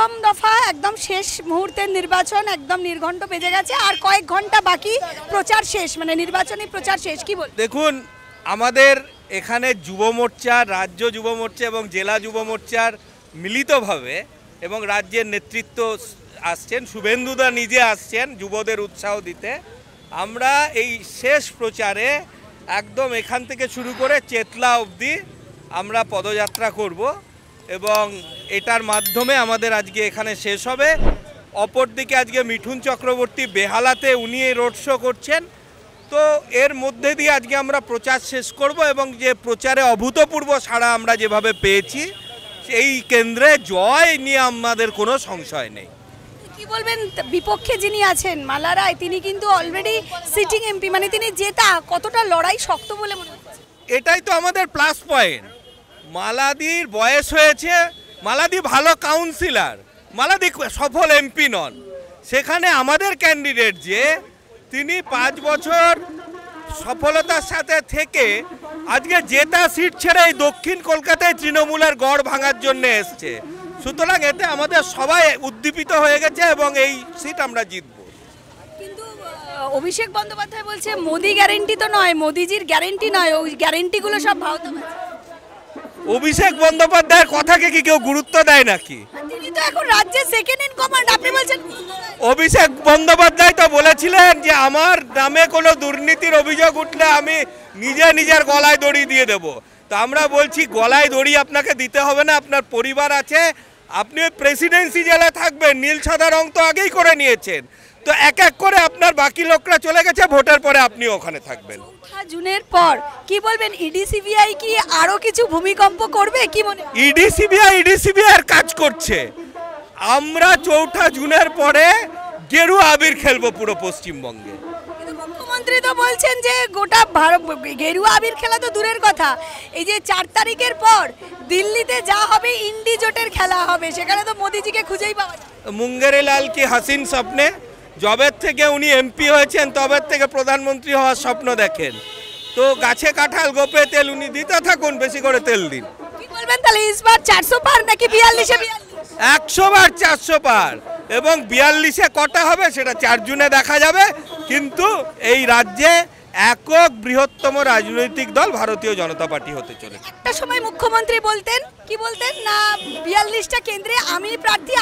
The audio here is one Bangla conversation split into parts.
পঞ্চম দফা একদম শেষ মুহূর্তের নির্বাচন, একদম নির্ঘণ্ট বেজে গেছে, আর কয়েক ঘন্টা বাকি প্রচার শেষ, মানে নির্বাচনী প্রচার শেষ। কি বল? দেখুন, আমাদের এখানে যুব মোর্চা, রাজ্য যুব মোর্চা এবং জেলা যুব মোর্চার মিলিতভাবে এবং রাজ্যের নেতৃত্ব আসছেন, শুভেন্দুদা নিজে আসছেন যুবদের উৎসাহ দিতে। আমরা এই শেষ প্রচারে একদম এখান থেকে শুরু করে চেতলা অবধি আমরা পদযাত্রা করব এবং এটার মাধ্যমে আমাদের আজকে এখানে শেষ হবে। অপরদিকে আজকে মিঠুন চক্রবর্তী বেহালাতে উনি রোড শো করছেন। তো এর মধ্যে দিয়ে আজকে আমরা প্রচার শেষ করব এবং যে প্রচারে অভূতপূর্ব সাড়া আমরা যেভাবে পেয়েছি, এই কেন্দ্রে জয় নিয়ে আমাদের কোনো সংশয় নেই। কি বলবেন, বিপক্ষে যিনি আছেন মালা রায়, তিনি কিন্তু অলরেডি সিটিং এমপি, মানে তিনি জেতা, কতটা লড়াই শক্ত বলে মনে হচ্ছে? এটাই তো আমাদের প্লাস পয়েন্ট। মালাদির বয়স হয়েছে, মালাদি ভালো কাউন্সিলর, মালাদি সফল এমপি নন। সেখানে আমাদের ক্যান্ডিডেট যে তিনি 5 বছর সফলতার সাথে থেকে আজকে জেতা সিট ছেড়ে এই দক্ষিণ কলকাতায় তৃণমূলের গড় ভাঙার জন্য এসছে। সুতরাং এতে আমাদের সবাই উদ্দীপিত হয়ে গেছে এবং এই সিট আমরা জিতব। কিন্তু অভিষেক বন্দ্যোপাধ্যায় বলছে মোদি গ্যারেন্টি তো নয়, মোদিজির গ্যারেন্টি নয়, ওই গ্যারেন্টিগুলো সব ভাওতাবাজি। অভিষেক বন্দ্যোপাধ্যায়ের কথাকে কি কেউ গুরুত্ব দেয় নাকি? তিনি তো এখন রাজ্যের সেকেন্ড ইন কমান্ড, আপনি বলছেন? অভিষেক বন্দ্যোপাধ্যায় তো বলেছিলেন যে আমার নামে কোনো দুর্নীতির অভিযোগ উঠলে আমি নিজের গলায় দড়ি দিয়ে দেব। তো আমরা বলছি গলায় দড়ি আপনাকে দিতে হবে না, আপনার পরিবার আছে, আপনি প্রেসিডেন্সি জেলে থাকবেন, নীল সাদা রং তো আগেই করে নিয়েছেন। তো এক এক করে আপনার বাকি লোকরা চলে গেছে, ভোটের পরে আপনি ওখানে থাকবেন। 4 জুনের পর কি বলবেন, ইডি সিবিআই কি আরো কিছু ভূমিকম্প করবে? কি মনে? ইডি সিবিআই এর কাজ করছে। আমরা 4 জুনের পরে গেরুয়া আবির খেলবো পুরো পশ্চিমবঙ্গে। মুখ্যমন্ত্রী তো বলছেন যে গোটা গেরুয়া আবির খেলা তো দূরের কথা, এই যে 4 তারিখের পর দিল্লিতে যা হবে ইন্ডি জোটের খেলা হবে, সেখানে তো মোদিজিকে খুঁজেই পাওয়া যায়। মুঙ্গেরে লাল কি হাসিন স্বপ্নে, জবের থেকে উনি এমপি হয়েছেন তবের থেকে প্রধানমন্ত্রী হওয়ার স্বপ্ন দেখেন। তো গাছে কাঁঠাল গোপে তেল, উনি দিতে থাকুন, বেশি করে তেল দিন। কি বলবেন তাহলে, ইসবার 400 পার নাকি 42-এ 100 বার 400 পার, এবং 42-এ কটা হবে সেটা 4 জুনে দেখা যাবে। কিন্তু এই রাজ্যে একক বৃহত্তম রাজনৈতিক দল ভারতীয় জনতা পার্টি হতে চলেছে। একটা সময় মুখ্যমন্ত্রী বলতেন, কি বলতেন না, 42টা কেন্দ্রে আমি প্রার্থী,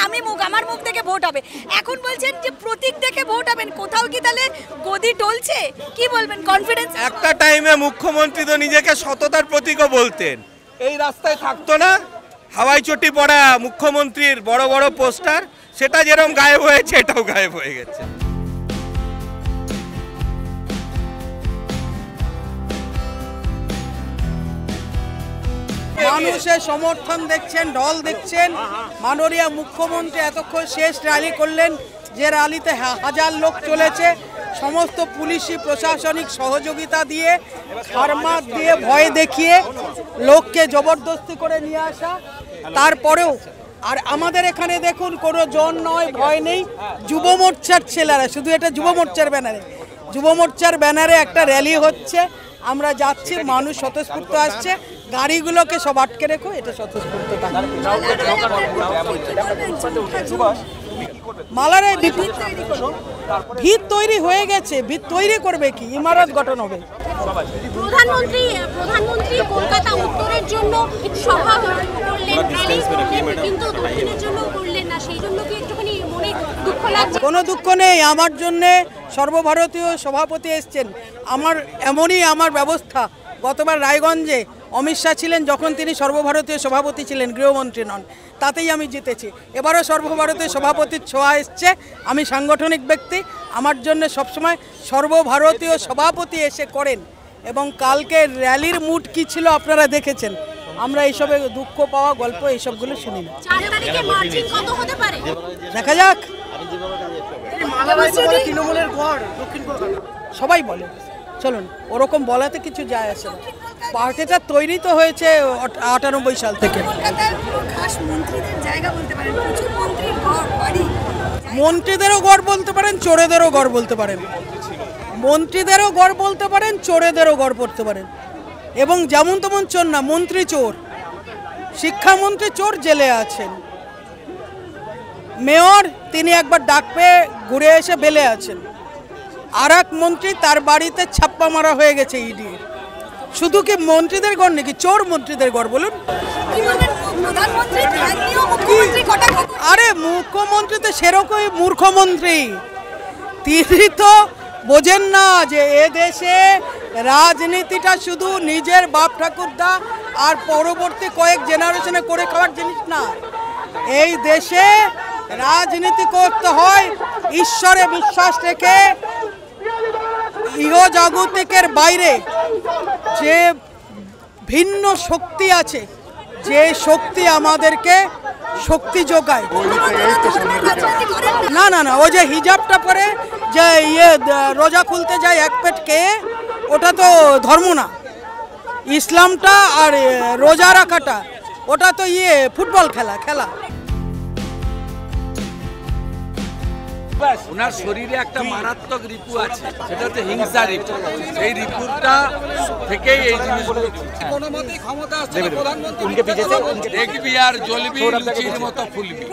আমার মুখ দেখে ভোট হবে। এখন বলছেন যে প্রতীক দেখে ভোট হবেন। কোথাও কি তাহলে গদি টলছে? কি বলবেন, কনফিডেন্স? একটা টাইমে মুখ্যমন্ত্রী তো নিজেকে সততার প্রতীকও বলতেন। এই রাস্তায় থাকতো না হাওয়াই চটি পড়া মুখ্যমন্ত্রীর বড় বড় পোস্টার, সেটা যেরকম গায়েব হয়েছে এটাও গায়েব হয়ে গেছে। মানুষের সমর্থন দেখছেন, ঢল দেখছেন। মাননীয় মুখ্যমন্ত্রী এতক্ষণ শেষ র্যালি করলেন, যে র্যালিতে 1000 লোক চলেছে। সমস্ত পুলিশি প্রশাসনিক সহযোগিতা দিয়ে, থার্মাস দিয়ে ভয় দেখিয়ে লোককে জবরদস্তি করে নিয়ে আসা। তারপরেও আর আমাদের এখানে দেখুন কোনো জন নয়, ভয় নেই। যুব মোর্চার ছেলেরা, শুধু এটা যুব মোর্চার ব্যানারে, যুব মোর্চার ব্যানারে একটা র্যালি হচ্ছে। আমরা যাচ্ছি, মানুষ স্বতঃস্ফূর্ত আসছে। গাড়িগুলোকে সব আটকে রেখো, এটা স্বতঃস্ফূর্ত। মালারে ভিত তৈরি হয়ে গেছে, ভিত তৈরি করবে কি, ইমারত গঠন হবে। প্রধানমন্ত্রী কলকাতা উত্তরের জন্য সভা করলেন, কিন্তু দক্ষিণের জন্য করলেন না, সেই জন্য কি একটুখানি মনে দুঃখ লাগছে? কোনো দুঃখ নেই, আমার জন্যে সর্বভারতীয় সভাপতি এসছেন। আমার এমনই আমার ব্যবস্থা। গতবার রায়গঞ্জে অমিত শাহ ছিলেন, যখন তিনি সর্বভারতীয় সভাপতি ছিলেন, গৃহমন্ত্রী নন, তাতেই আমি জিতেছি। এবারও সর্বভারতীয় সভাপতির ছোঁয়া এসছে। আমি সাংগঠনিক ব্যক্তি, আমার জন্য সবসময় সর্বভারতীয় সভাপতি এসে করেন। এবং কালকে র্যালির মুড কি ছিল আপনারা দেখেছেন। আমরা এইসবে দুঃখ পাওয়া গল্প এইসবগুলো শুনি না। দেখা যাক। সবাই বলে, চলুন, ওরকম বলাতে কিছু যায় আসে না। পার্টিটা তৈরি তো হয়েছে 98 সাল থেকে। মন্ত্রীদেরও গড় বলতে পারেন, চোরেদেরও গড় বলতে পারেন। মন্ত্রীদেরও গড় বলতে পারেন, চোরেদেরও গড় পড়তে পারেন। এবং যেমন তেমন চোর না, মন্ত্রী চোর, শিক্ষামন্ত্রী চোর, জেলে আছেন। মেয়র তিনি একবার ডাক পেয়ে ঘুরে এসে বেলে আছেন, আর এক মন্ত্রী তার বাড়িতে ছাপ্পা মারা হয়ে গেছে ইডি। শুধু কি মন্ত্রীদের গড় নাকি, চোর মন্ত্রীদের গড় বলুন? কি বলবেন প্রধানমন্ত্রী ধ্যান নিয়েও মুখ্যমন্ত্রী কটাক্ষ করলেন? আরে মুখ্যমন্ত্রী তো সেরকমই মূর্খমন্ত্রী, তিনি তো বোঝেন না যে এ দেশে রাজনীতিটা শুধু নিজের বাপ ঠাকুরদা আর পরবর্তী কয়েক জেনারেশনে করে খাওয়ার জিনিস না। এই দেশে রাজনীতি করতে হয় ঈশ্বরে বিশ্বাস রেখে, ইহজাগতিকের বাইরে যে ভিন্ন শক্তি আছে, যে শক্তি আমাদেরকে শক্তি যোগায়। না না না, ওই যে হিজাবটা পরে যে রোজা খুলতে যায় এক পেট খেয়ে, ওটা তো ধর্ম না। ইসলামটা আর রোজা রাখাটা ওটা তো ফুটবল খেলা। ওনার শরীরে একটা মারাত্মক রিপু আছে, সেটা হচ্ছে হিংসা রিপু। সেই রিপুটা থেকেই এই জিনিসগুলো দেখবি আর জ্বলবি, লুচির মতো ফুলবি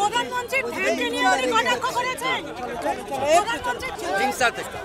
হিংসা থেকে।